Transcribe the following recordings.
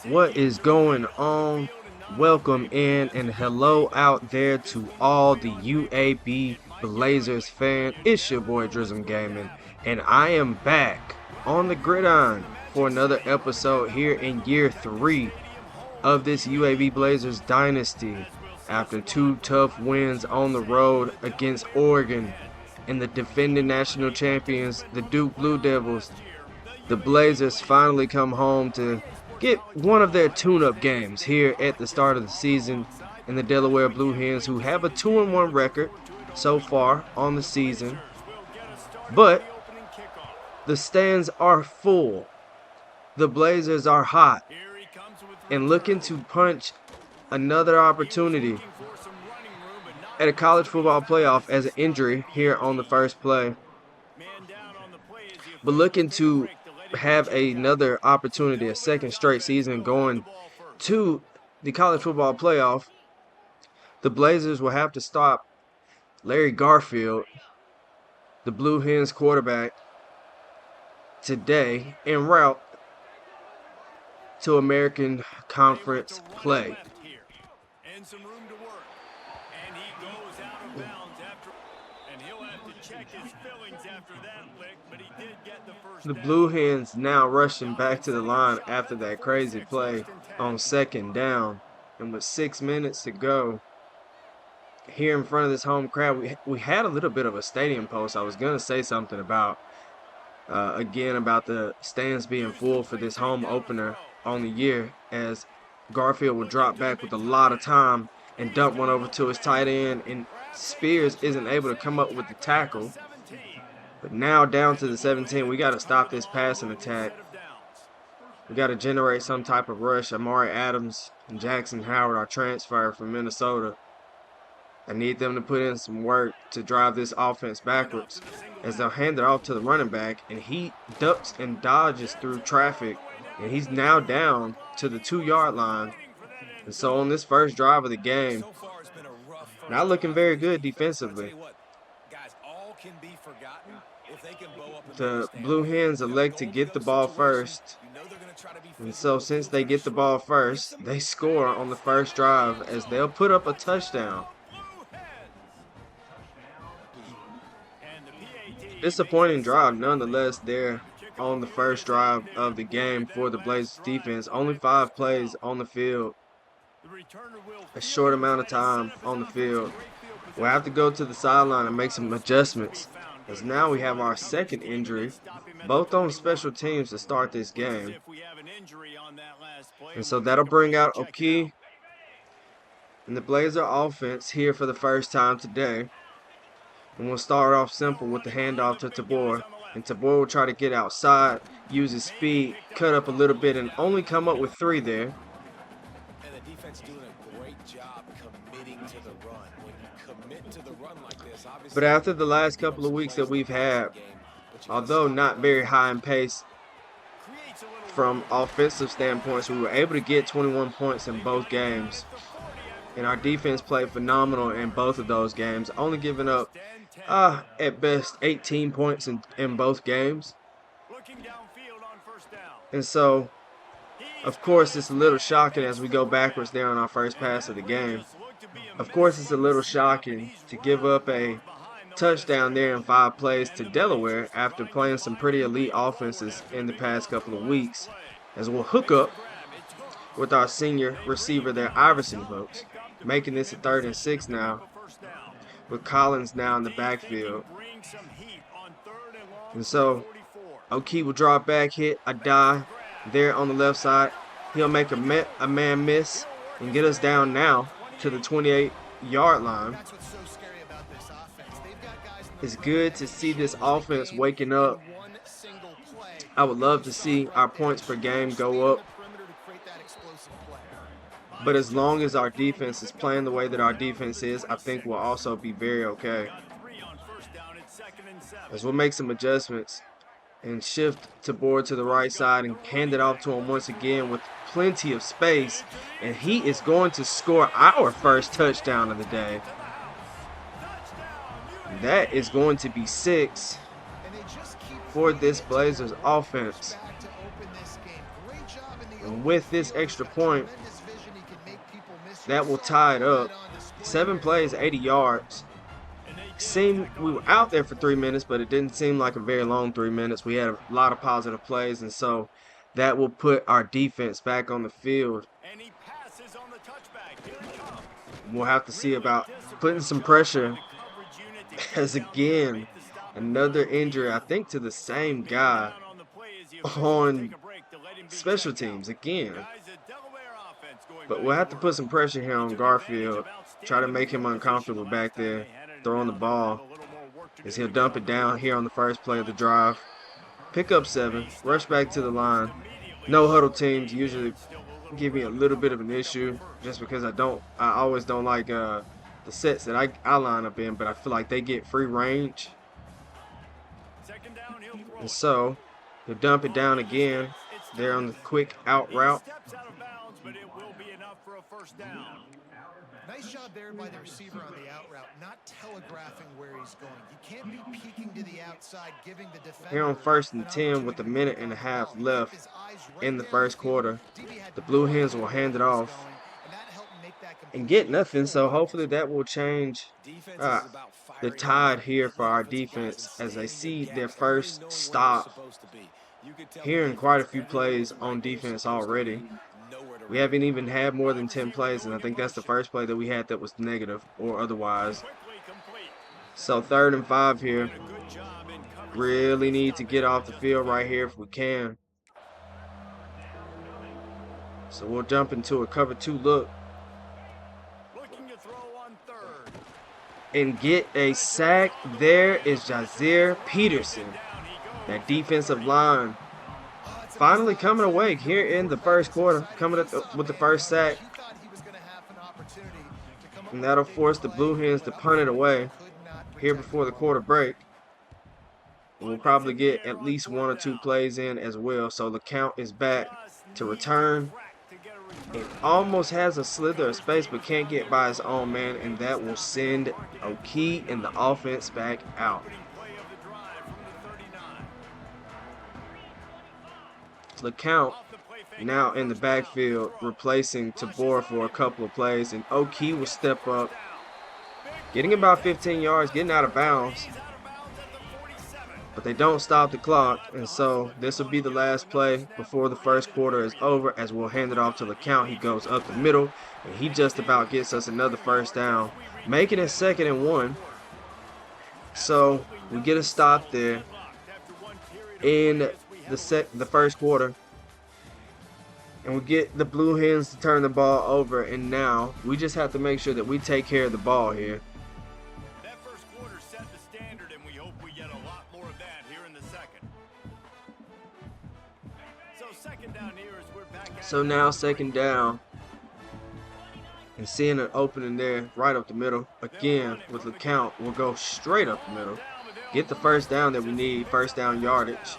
What is going on? Welcome in and hello out there to all the UAB Blazers fan. It's your boy Drizzum Gaming, and I am back on the gridiron for another episode here in year 3 of this UAB Blazers dynasty. After 2 tough wins on the road against Oregon and the defending national champions, the Duke Blue Devils, the Blazers finally come home to get one of their tune-up games here at the start of the season, and the Delaware Blue Hens, who have a 2-1 record so far on the season. But the stands are full. The Blazers are hot and looking to punch another opportunity at a college football playoff as an injury here on the first play. But looking to have another opportunity, a second straight season going to the college football playoff, the Blazers will have to stop Larry Garfield, the Blue Hens quarterback, today en route to American Conference play. The Blue Hens now rushing back to the line after that crazy play on second down. And with 6 minutes to go, here in front of this home crowd, we had a little bit of a stadium post. I was going to say something about, again, about the stands being full for this home opener on the year, as Garfield will drop back with a lot of time and dump one over to his tight end, and Spears isn't able to come up with the tackle. But now down to the 17, we got to stop this passing attack. We got to generate some type of rush. Amari Adams and Jackson Howard are transferred from Minnesota. I need them to put in some work to drive this offense backwards, as they'll hand it off to the running back, and he ducks and dodges through traffic, and he's now down to the 2-yard line. And so on this first drive of the game, not looking very good defensively. The Blue Hens elect to get the ball first, and so since they get the ball first, they score on the first drive, as they'll put up a touchdown. Disappointing drive nonetheless there on the first drive of the game for the Blazers defense. Only 5 plays on the field, a short amount of time on the field. We'll have to go to the sideline and make some adjustments, as now we have our second injury, both on special teams to start this game. And so that'll bring out Oki and the Blazer offense here for the first time today. And we'll start off simple with the handoff to Tabor. And Tabor will try to get outside, use his speed, cut up a little bit, and only come up with 3 there. And the defense doing a great job committing to the run. When you commit to the run like this, obviously. But after the last couple of weeks that we've had, although not very high in pace from offensive standpoints, we were able to get 21 points in both games. And our defense played phenomenal in both of those games, only giving up, at best, 18 points in both games. And so, of course, it's a little shocking as we go backwards there on our first pass of the game. Of course, it's a little shocking to give up a touchdown there in 5 plays to Delaware after playing some pretty elite offenses in the past couple of weeks, as we'll hook up with our senior receiver there, Iverson Hooks, making this a 3rd and 6 now, with Collins now in the backfield. And so Oki will drop back, hit a dive there on the left side. He'll make a man miss and get us down now to the 28-yard line. It's good to see this offense waking up. I would love to see our points per game go up. But as long as our defense is playing the way that our defense is, I think we'll also be very okay. As we'll make some adjustments and shift Tabor to the right side and hand it off to him once again with plenty of space. And he is going to score our first touchdown of the day. That is going to be 6 for this Blazers offense. And with this extra point, that will tie it up. 7 plays, 80 yards. We were out there for 3 minutes, but it didn't seem like a very long 3 minutes. We had a lot of positive plays, and so that will put our defense back on the field. We'll have to see about putting some pressure, as again, another injury, I think, to the same guy on special teams again. But we'll have to put some pressure here on Garfield, try to make him uncomfortable back there, throwing the ball, as he'll dump it down here on the first play of the drive. Pick up 7, rush back to the line. No huddle teams usually give me a little bit of an issue, just because I always don't like the sets that I line up in, but I feel like they get free range. And so he'll dump it down again there on the quick out route. Nice job there by the receiver on the out route, not telegraphing where he's going. You can't be peeking to the outside, giving the defender. Here on 1st and 10 with a minute and a half left in the first quarter, the Blue Hens will hand it off and get nothing, so hopefully that will change the tide here for our defense as they see their first stop here in quite a few plays on defense already. We haven't even had more than 10 plays, and I think that's the first play that we had that was negative or otherwise. So 3rd and 5 here. Really need to get off the field right here if we can. So we'll jump into a cover 2 look and get a sack. There is Jazeer Peterson, that defensive line, finally coming away here in the first quarter, coming up with the first sack. And that'll force the Blue Hens to punt it away here before the quarter break. We'll probably get at least 1 or 2 plays in as well. So the count is back to return. It almost has a slither of space, but can't get by his own man, and that will send O'Kee and the offense back out. The count now in the backfield, replacing Tabor for a couple of plays, and O'Kee will step up, getting about 15 yards, getting out of bounds. But they don't stop the clock, and so this will be the last play before the first quarter is over, as we'll hand it off to LeCount. He goes up the middle, and he just about gets us another first down, making it 2nd and 1. So we get a stop there in the first quarter, and we get the Blue Hens to turn the ball over, and now we just have to make sure that we take care of the ball here. That first quarter set the standard, and we hope we get a lot more of that here in the second. So second down here as we're back at So now 2nd down, and seeing an opening there right up the middle again with LeCount, we'll go straight up the middle, get the first down that we need, first down yardage.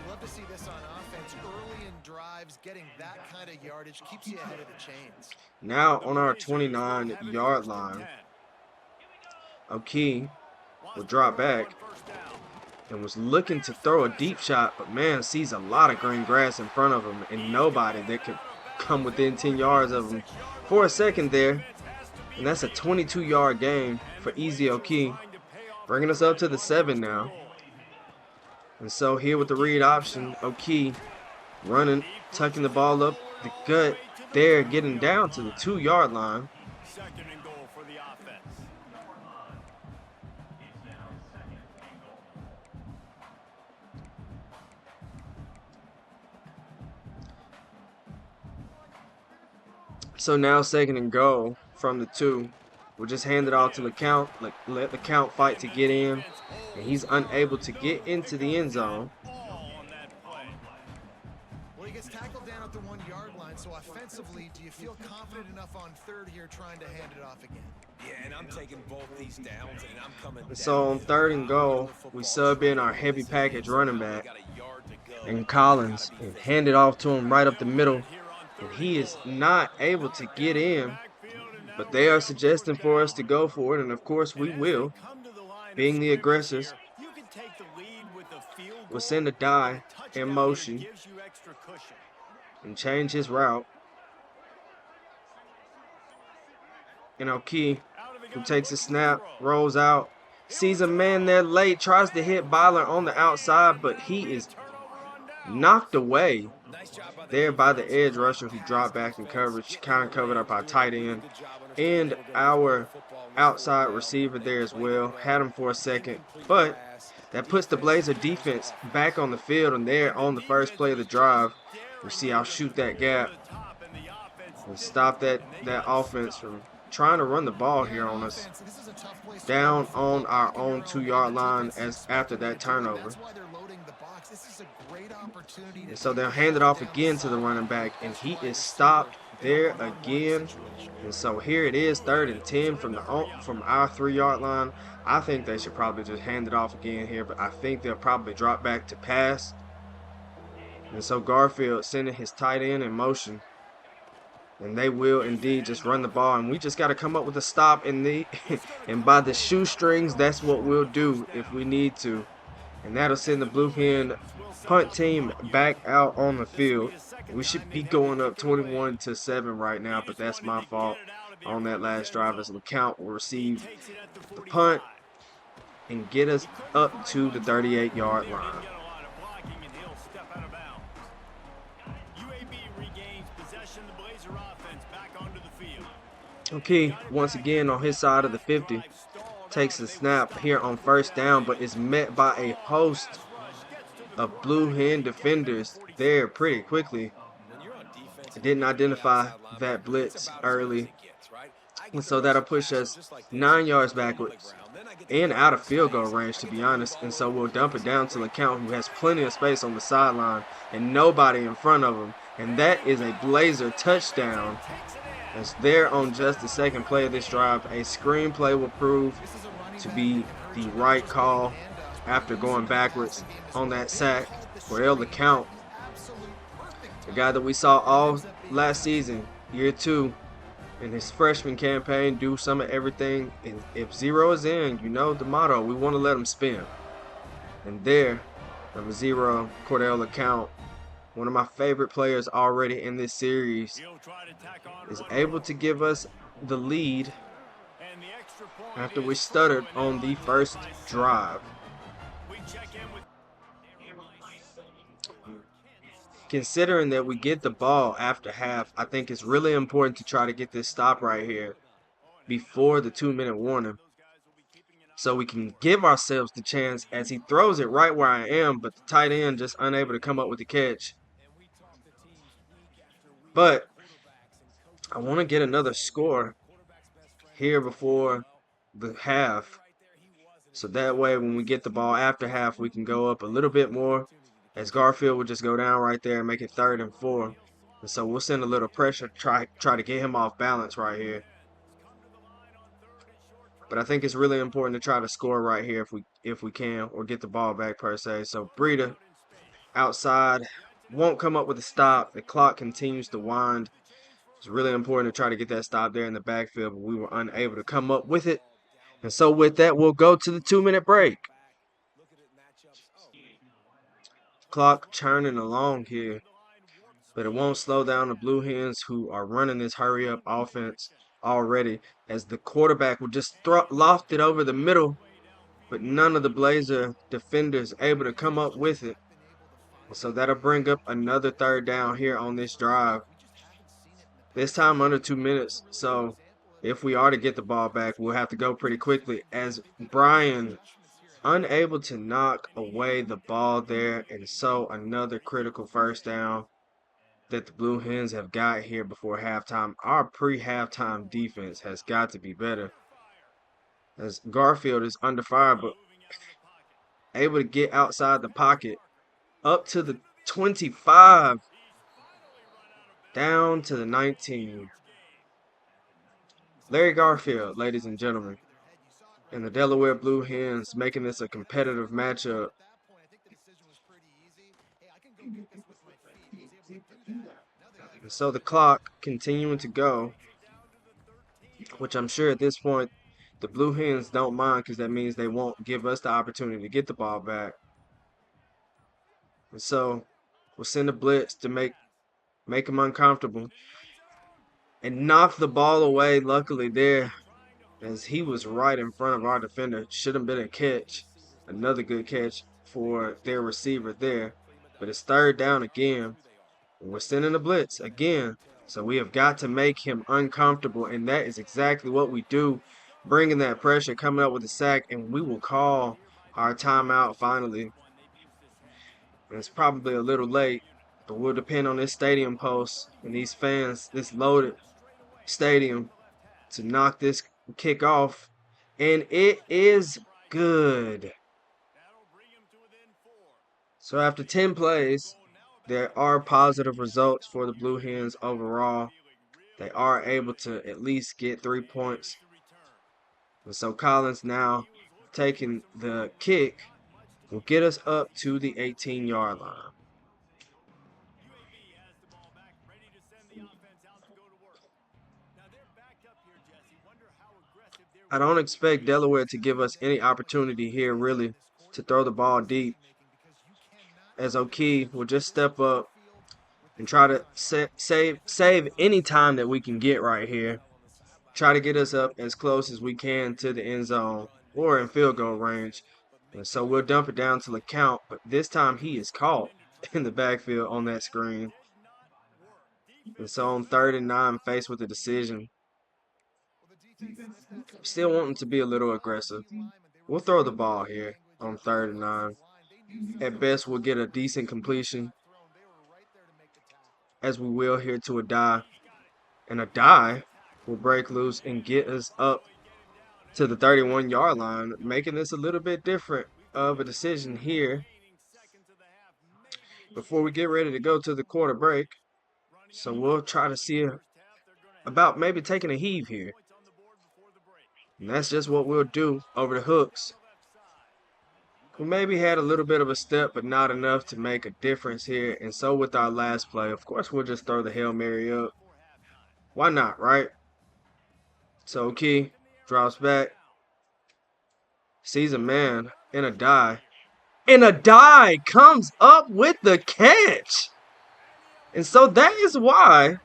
Love to see this on offense early in drives. Getting that kind of yardage keeps you ahead of the chains. Now on our 29-yard line, O'Kee will drop back and was looking to throw a deep shot, but man, sees a lot of green grass in front of him and nobody that could come within 10 yards of him for a second there. And that's a 22-yard gain for Easy O'Kee, bringing us up to the 7 now. And so here with the read option, O'Kee running, tucking the ball up the gut there, getting down to the 2-yard line. 2nd and goal for the offense. So now 2nd and goal from the 2. We'll just hand it off to LeCount, let LeCount fight to get in, and he's unable to get into the end zone. Well, he gets tackled down at the 1-yard line, so offensively, do you feel confident enough on 3rd here trying to hand it off again? Yeah, and I'm taking both these downs, and I'm coming down. So on 3rd and goal, we sub in our heavy package running back and Collins and hand it off to him right up the middle, and he is not able to get in. But they are suggesting for us to go for it, and of course we will. Being the aggressors, we'll send a die in motion. and change his route. And O'Key, who takes a snap, rolls out, sees a man there late, tries to hit Byler on the outside, but he is knocked away there by the edge rusher who dropped back in coverage, kind of covered up our tight end and our outside receiver there as well. Had him for a second, but that puts the Blazer defense back on the field, and they're on the first play of the drive. You see, I'll shoot that gap and stop that offense from trying to run the ball here on us down on our own 2-yard line as after that turnover. And so they'll hand it off again to the running back, and he is stopped there again. And so here it is, 3rd and 10 from our 3-yard line. I think they should probably just hand it off again here, but I think they'll probably drop back to pass. And so Garfield sending his tight end in motion. And they will indeed just run the ball, and we just got to come up with a stop in the and by the shoestrings, that's what we'll do if we need to. And that'll send the Blue Hen punt team back out on the field. We should be going up 21-7 right now, but that's my fault on that last drive, as LeCount will receive the punt and get us up to the 38-yard line. Okay, once again on his side of the 50, takes the snap here on 1st down, but is met by a host of Blue Hen defenders there pretty quickly. Didn't identify that blitz early, and so that'll push us 9 yards backwards and out of field goal range, to be honest. And so we'll dump it down to LeCount, who has plenty of space on the sideline and nobody in front of him, and that is a Blazer touchdown. As there on just the 2nd play of this drive, a screen play will prove to be the right call after going backwards on that sack for LeCount, the guy that we saw all last season, year 2, in his freshman campaign, do some of everything. And if 0 is in, you know the motto, we want to let him spin. And there, number 0, Cordell LeCount, one of my favorite players already in this series, is able to give us the lead after we stuttered on the first drive. Considering that we get the ball after half, I think it's really important to try to get this stop right here before the 2-minute warning, so we can give ourselves the chance, as he throws it right where I am, but the tight end just unable to come up with the catch. But I want to get another score here before the half, so that way when we get the ball after half, we can go up a little bit more, as Garfield will just go down right there and make it 3rd and 4. And so we'll send a little pressure, try to get him off balance right here. But I think it's really important to try to score right here if we can, or get the ball back per se. So Breida outside, won't come up with a stop. The clock continues to wind. It's really important to try to get that stop there in the backfield, but we were unable to come up with it. And so with that, we'll go to the 2-minute break. Clock churning along here, but it won't slow down the Blue Hens, who are running this hurry-up offense already, as the quarterback will just loft it over the middle, but none of the Blazer defenders able to come up with it. So that'll bring up another 3rd down here on this drive. This time under 2 minutes, so if we are to get the ball back, we'll have to go pretty quickly, as Brian unable to knock away the ball there. And so another critical 1st down that the Blue Hens have got here before halftime. Our pre-halftime defense has got to be better, as Garfield is under fire, but able to get outside the pocket up to the 25, down to the 19. Larry Garfield, ladies and gentlemen, and the Delaware Blue Hens, making this a competitive matchup. And so the clock continuing to go, which I'm sure at this point the Blue Hens don't mind, because that means they won't give us the opportunity to get the ball back. And so we'll send a blitz to make make him uncomfortable, and knock the ball away. Luckily there, as he was right in front of our defender. Should have been a catch. Another good catch for their receiver there. But it's third down again. We're sending a blitz again. So we have got to make him uncomfortable, and that is exactly what we do. Bringing that pressure, coming up with a sack, and we will call our timeout finally. And it's probably a little late, but we'll depend on this stadium post and these fans, this loaded stadium, to knock this kick off. And it is good. So after 10 plays, there are positive results for the Blue Hens overall. They are able to at least get 3 points. And so Collins now taking the kick will get us up to the 18-yard line. I don't expect Delaware to give us any opportunity here, really, to throw the ball deep, as O'Kee will just step up and try to save any time that we can get right here. Try to get us up as close as we can to the end zone or in field goal range. And so we'll dump it down to LeCount, but this time he is caught in the backfield on that screen. And so on 3rd and 9, faced with a decision, still wanting to be a little aggressive. We'll throw the ball here on 3rd and 9. At best, we'll get a decent completion, as we will here to a die. And a die will break loose and get us up to the 31-yard line, making this a little bit different of a decision here before we get ready to go to the quarter break. So we'll try to see about maybe taking a heave here. And that's just what we'll do over the hooks. We maybe had a little bit of a step, but not enough to make a difference here. And so with our last play, of course, we'll just throw the Hail Mary up. Why not, right? So O'Kee drops back, sees a man in a die, and a die comes up with the catch. And so that is why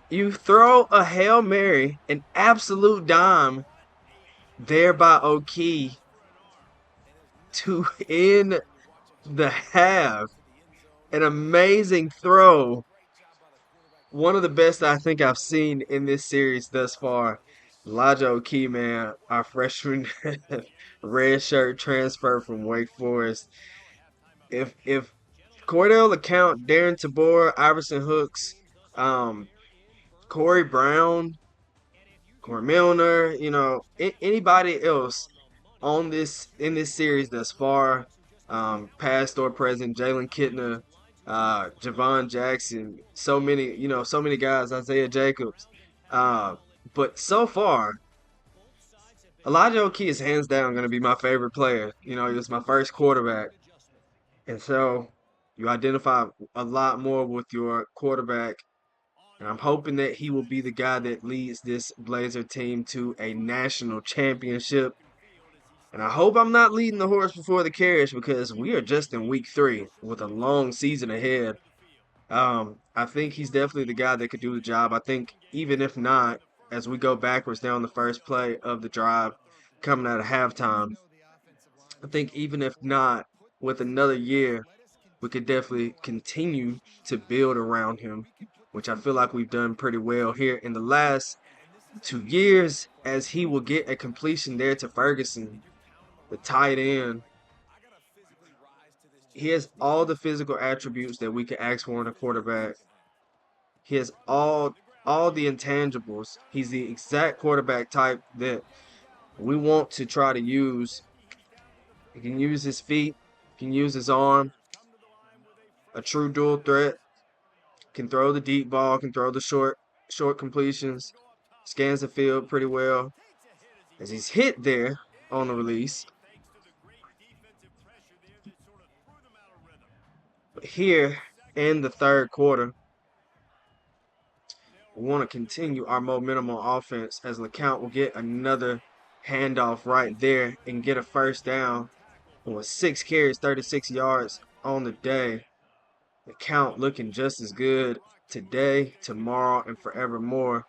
you throw a Hail Mary, an absolute dime, there by O'Kee to end the half. An amazing throw. One of the best I think I've seen in this series thus far. Elijah O'Kee, man, our freshman red shirt transfer from Wake Forest. If Cordell LeCount, Darren Tabor, Iverson Hooks, Corey Brown, Corey Milner, anybody else on in this series thus far, past or present, Jalen Kittner, Javon Jackson, so many guys, Isaiah Jacobs. But so far, Elijah O'Kee is hands down going to be my favorite player. He was my first quarterback. And so you identify a lot more with your quarterback. And I'm hoping that he will be the guy that leads this Blazer team to a national championship. And I hope I'm not leading the horse before the carriage, because we are just in week 3 with a long season ahead. I think he's definitely the guy that could do the job. I think even if not, as we go backwards down the first play of the drive coming out of halftime, I think even if not, with another year, we could definitely continue to build around him, which I feel like we've done pretty well here in the last 2 years, as he will get a completion there to Ferguson, the tight end. He has all the physical attributes that we could ask for in a quarterback. He has all the intangibles. He's the exact quarterback type that we want to try to use. He can use his feet, can use his arm, a true dual threat, can throw the deep ball, can throw the short completions, scans the field pretty well. As he's hit there on the release. But here in the third quarter, we want to continue our momentum on offense, as LeCount will get another handoff right there and get a first down with 6 carries, 36 yards on the day. The count looking just as good today, tomorrow, and forevermore.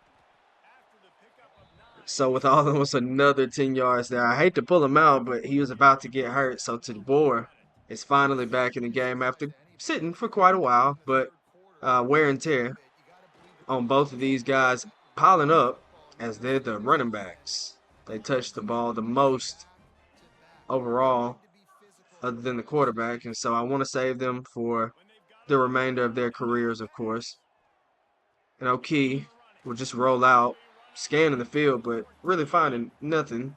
So with almost another 10 yards there, I hate to pull him out, but he was about to get hurt. So Tabor is finally back in the game after sitting for quite a while, but wear and tear on both of these guys piling up as they're the running backs. They touch the ball the most overall other than the quarterback, and so I want to save them for the remainder of their careers, of course. And O'Key will just roll out, scanning the field, but really finding nothing.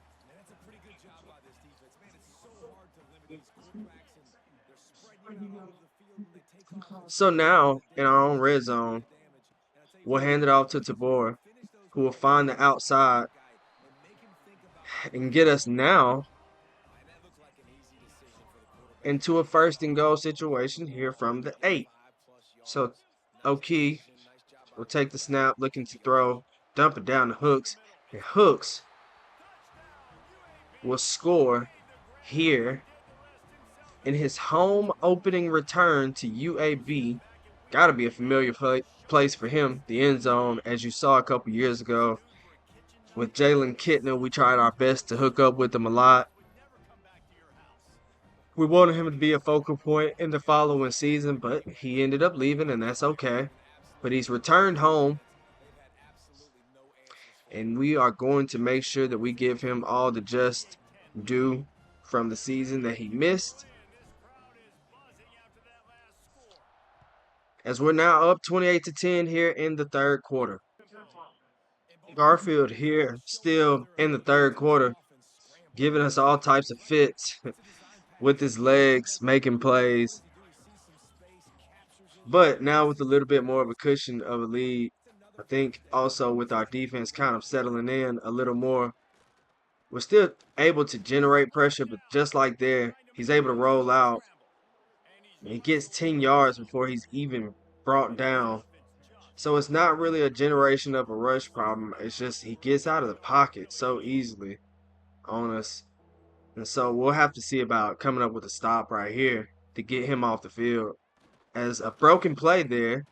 So now, in our own red zone, we'll hand it off to Tabor, who will find the outside and get us now into a first and goal situation here from the 8. So O'Key will take the snap, looking to throw, dump it down to Hooks, and Hooks will score here in his home opening return to UAB. Got to be a familiar place for him, the end zone, as you saw a couple years ago. With Jalen Kitna, we tried our best to hook up with him a lot. We wanted him to be a focal point in the following season, but he ended up leaving, and that's okay. But he's returned home, and we are going to make sure that we give him all the just due from the season that he missed. As we're now up 28-10 here in the third quarter. Garfield here still in the third quarter, giving us all types of fits with his legs, making plays. But now with a little bit more of a cushion of a lead, I think also with our defense kind of settling in a little more, we're still able to generate pressure, but just like there, he's able to roll out. He gets 10 yards before he's even brought down. So it's not really a generation of a rush problem. It's just he gets out of the pocket so easily on us. And so we'll have to see about coming up with a stop right here to get him off the field. As a broken play there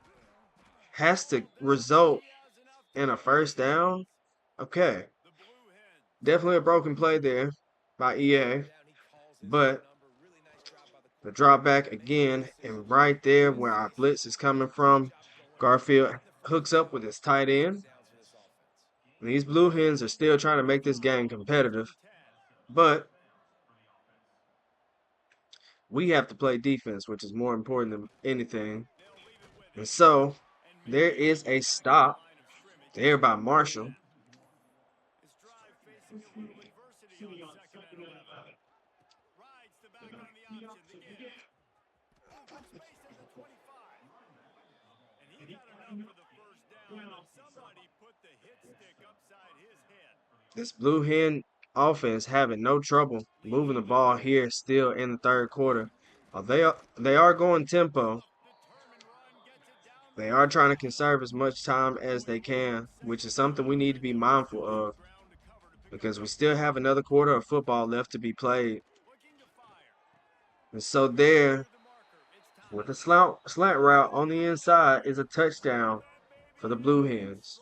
has to result in a first down. Okay. Definitely a broken play there by EA. But the drop back again, and right there where our blitz is coming from, Garfield hooks up with his tight end. And these Blue Hens are still trying to make this game competitive. But we have to play defense, which is more important than anything. And so there is a stop there by Marshall. This Blue Hen offense having no trouble moving the ball here still in the third quarter. They are going tempo. They are trying to conserve as much time as they can, which is something we need to be mindful of because we still have another quarter of football left to be played. And so there, with a slant route on the inside, is a touchdown for the Blue Hens.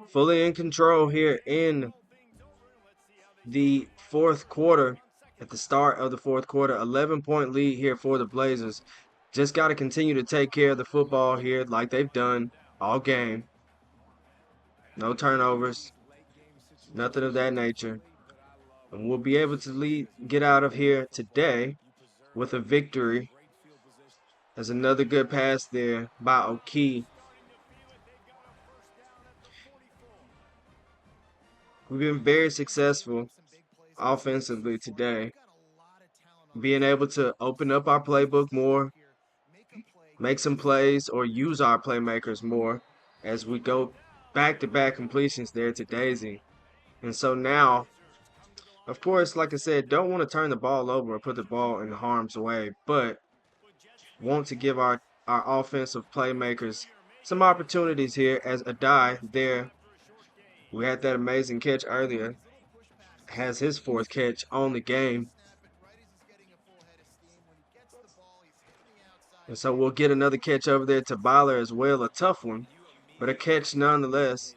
Fully in control here in the fourth quarter. At the start of the fourth quarter, 11-point lead here for the Blazers. Just got to continue to take care of the football here like they've done all game. No turnovers, nothing of that nature. And we'll be able to get out of here today with a victory. There's another good pass there by O'Key. We've been very successful offensively today, being able to open up our playbook more, make some plays, or use our playmakers more as we go back-to-back completions there to Daisy. And so now, of course, like I said, don't want to turn the ball over or put the ball in harm's way, but want to give our offensive playmakers some opportunities here as Adai there. We had that amazing catch earlier. Has his fourth catch on the game. And so we'll get another catch over there to Byler as well, a tough one, but a catch nonetheless.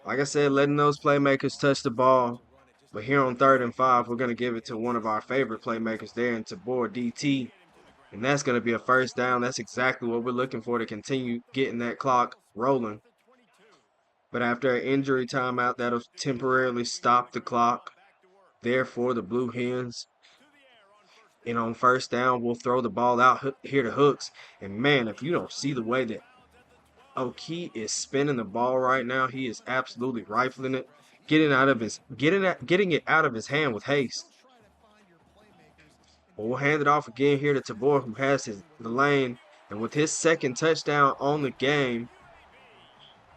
Like I said, letting those playmakers touch the ball. But here on 3rd and 5, we're going to give it to one of our favorite playmakers there in Tabor DT. And that's going to be a first down. That's exactly what we're looking for to continue getting that clock rolling. But after an injury timeout, that'll temporarily stop the clock there for the Blue Hens. And on first down, we'll throw the ball out here to Hooks. And man, if you don't see the way that O'Kee is spinning the ball right now, he is absolutely rifling it, getting it out of his hand with haste. But we'll hand it off again here to Tabor, who has the lane, and with his second touchdown on the game,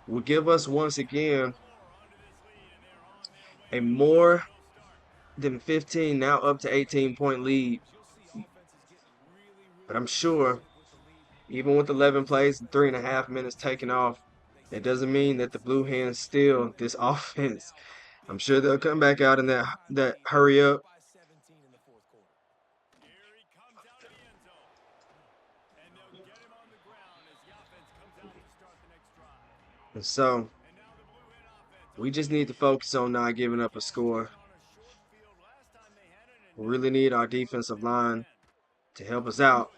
will give us once again a more than 15, now up to 18-point lead. But I'm sure, even with 11 plays and 3.5 minutes taken off, it doesn't mean that the Blue Hens steal this offense. I'm sure they'll come back out in that hurry up. And so, we just need to focus on not giving up a score. We really need our defensive line to help us out.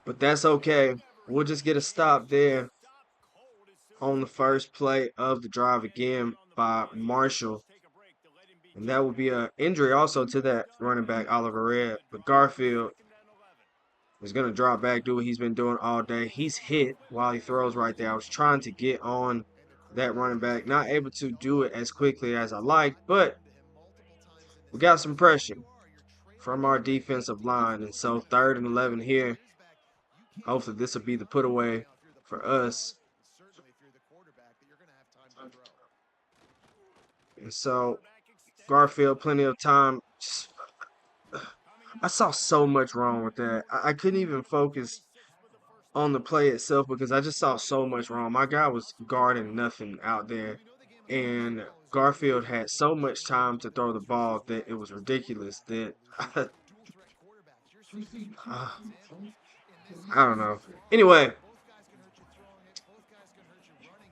But that's okay. We'll just get a stop there on the first play of the drive again by Marshall. And that would be an injury also to that running back, Oliver Red. But Garfield is going to drop back, do what he's been doing all day. He's hit while he throws right there. I was trying to get on that running back, not able to do it as quickly as I liked, but we got some pressure from our defensive line. And so 3rd and 11 here. Hopefully this will be the put away for us. And so Garfield, plenty of time. I saw so much wrong with that. I couldn't even focus on the play itself because I just saw so much wrong. My guy was guarding nothing out there. And Garfield had so much time to throw the ball that it was ridiculous that I don't know. Anyway,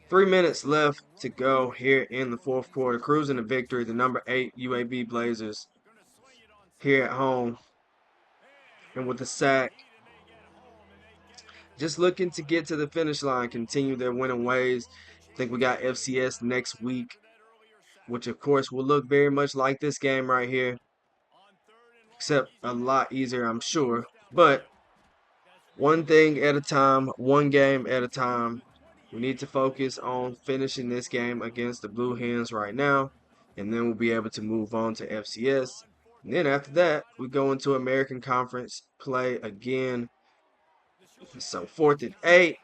3 minutes left to go here in the 4th quarter. Cruising to victory, the number 8 UAB Blazers here at home. And with the sack, just looking to get to the finish line, continue their winning ways. I think we got FCS next week, which of course will look very much like this game right here, except a lot easier, I'm sure. But one thing at a time, one game at a time. We need to focus on finishing this game against the Blue Hens right now, and then we'll be able to move on to FCS. And then after that, we go into American Conference play again. So 4th and 8,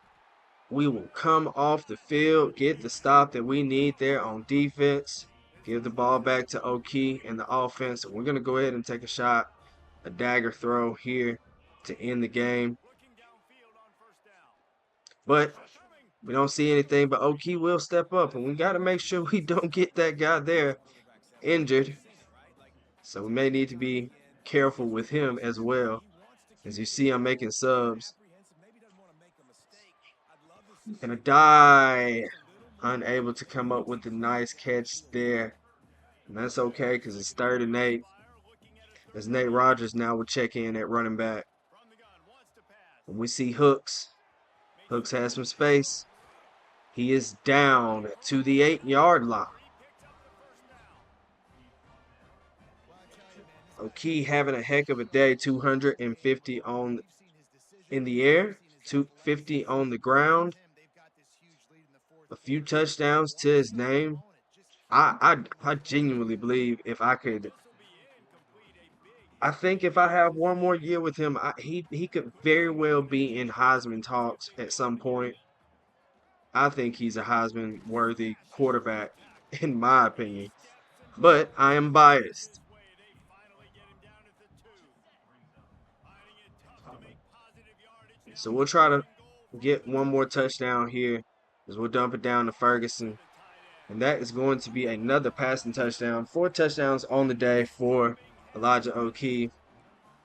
we will come off the field, get the stop that we need there on defense, give the ball back to O'Kee and the offense. We're going to go ahead and take a shot, a dagger throw here to end the game. But we don't see anything, but O'Kee will step up, and we got to make sure we don't get that guy there injured. So we may need to be careful with him as well. As you see, I'm making subs. And a die, unable to come up with a nice catch there. And that's okay because it's 3rd and 8. As Nate Rogers now will check in at running back. And we see Hooks. Hooks has some space. He is down to the 8-yard line. O'Kee having a heck of a day. 250 in the air, 250 on the ground. A few touchdowns to his name. I genuinely believe if I could, I think if I have one more year with him, he could very well be in Heisman talks at some point. I think he's a Heisman-worthy quarterback, in my opinion. But I am biased. So we'll try to get one more touchdown here as we'll dump it down to Ferguson. And that is going to be another passing touchdown. 4 touchdowns on the day for Elijah O'Kee.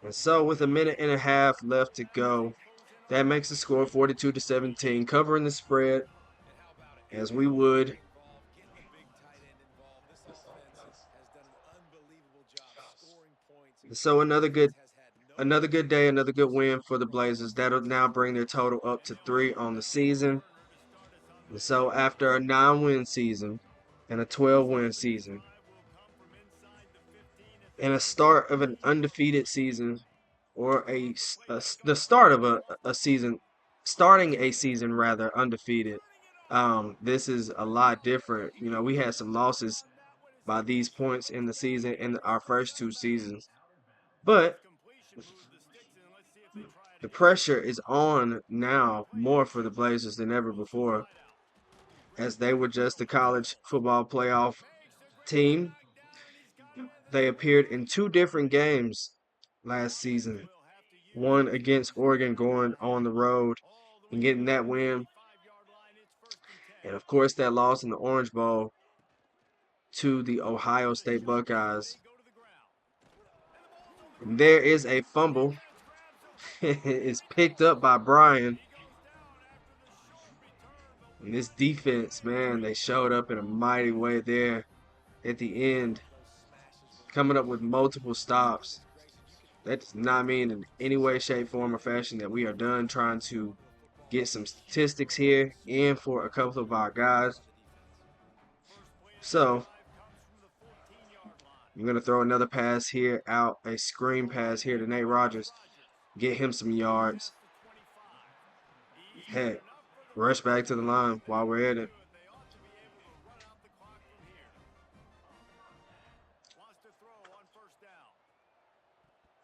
And so with a minute and a half left to go, that makes the score 42-17, covering the spread as we would. So another good day, another good win for the Blazers. That'll now bring their total up to 3 on the season. And so after a 9-win season and a 12-win season and a start of an undefeated season, or the start of a season, starting a season rather undefeated, this is a lot different. You know, we had some losses by these points in the season in our first 2 seasons, but the pressure is on now more for the Blazers than ever before, as they were just a college football playoff team. They appeared in 2 different games last season. One against Oregon, going on the road and getting that win. And of course, that loss in the Orange Bowl to the Ohio State Buckeyes. And there is a fumble. It's picked up by Brian. And this defense, man, they showed up in a mighty way there at the end, coming up with multiple stops. That does not mean in any way, shape, form, or fashion that we are done trying to get some statistics here and for a couple of our guys. So I'm going to throw another pass here out, a screen pass here to Nate Rogers. Get him some yards. Heck, rush back to the line while we're at it.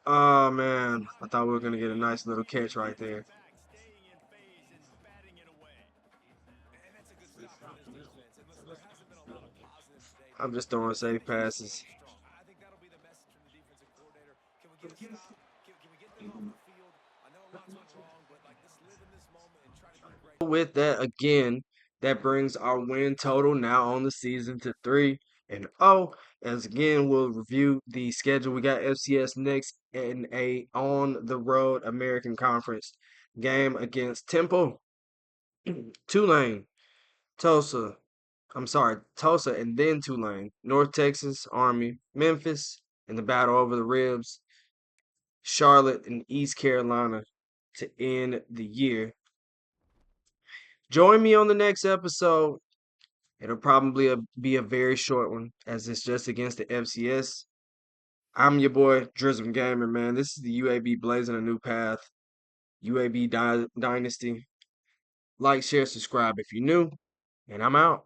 Oh, man. I thought we were going to get a nice little catch right there. I'm just throwing safe passes. With that, again, that brings our win total now on the season to 3-0. As again, we'll review the schedule. We got FCS next in a on the road American Conference game against Temple, Tulane, Tulsa. Tulsa and then Tulane, North Texas, Army, Memphis, in the battle over the Ribs, Charlotte and East Carolina to end the year. Join me on the next episode. It'll probably be a very short one, as it's just against the FCS. I'm your boy, Drizzum Gamer, man. This is the UAB Blazing a New Path, UAB Dynasty. Like, share, subscribe if you're new, and I'm out.